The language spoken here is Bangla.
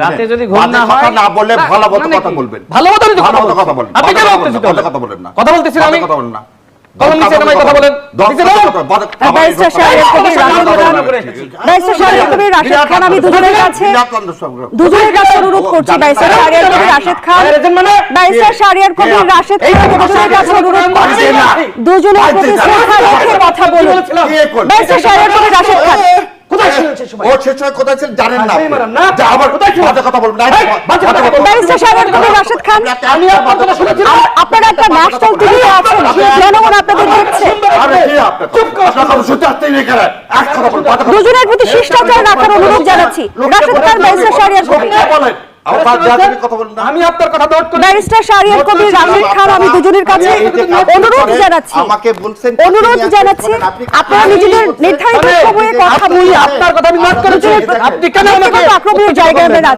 রাতে যদি ঘুম না হয় কথা না বললে ভালো মতো কথা বলবেন। ভালো মতো কথা বলেন। আপনি কেন উত্তেজিত হলেন? কথা বলেন না। কথা বলতেছি আমি। কথা বলেন না। কলম নিচে নামাই কথা বলেন। নিচে নামান। ব্যারিস্টার শাহরিয়ার কবির রাশেদ খান আমি দুজনের কাছে অনুরোধ করছি। ব্যারিস্টার শাহরিয়ার কবির রাশেদ খান, ব্যারিস্টার শাহরিয়ার কবির রাশেদ খান দুজনের কাছে অনুরোধ করছি দুজনের প্রতি শ্রদ্ধা রেখে কথা বলুন। ব্যারিস্টার শাহরিয়ার কবির রাশেদ খান কোথায় ছিলেন সেই সময়? ও শেষে কোথায় ছিলেন জানেন না। যা আবার কোথায় ছিলেন? কথা বলবেন না। ব্যারিস্টার শাহরিয়ার কবির রাশেদ খান, আমি আপনার কথা শুনেছিলাম। আপনারা একটা ন্যাশনাল টিভিতে আছেন, জনগণ আপনাদের দেখছে। আরে কি আপনি চুপ করুন। আপনারা শুনতে আসতেই নেই কেন? এক কথা বলুন। দুজনের প্রতি শিষ্টাচার রাখার অনুরোধ জানাচ্ছি। রাশেদ খান, ব্যারিস্টার শাহরিয়ার কবির। বলেন আমি আপনার কথা নোট করি। ব্যারিস্টার শাহরিয়ার কবির রাশেদ খান আমি দুজনের কাছে অনুরোধ জানাচ্ছি আপনারা নিজেদের নির্ধারিত সময়ে কথা বলি। আপনার কথা আমি নোট করেছি। আপনি কেন আমাকে আক্রমণের জায়গায়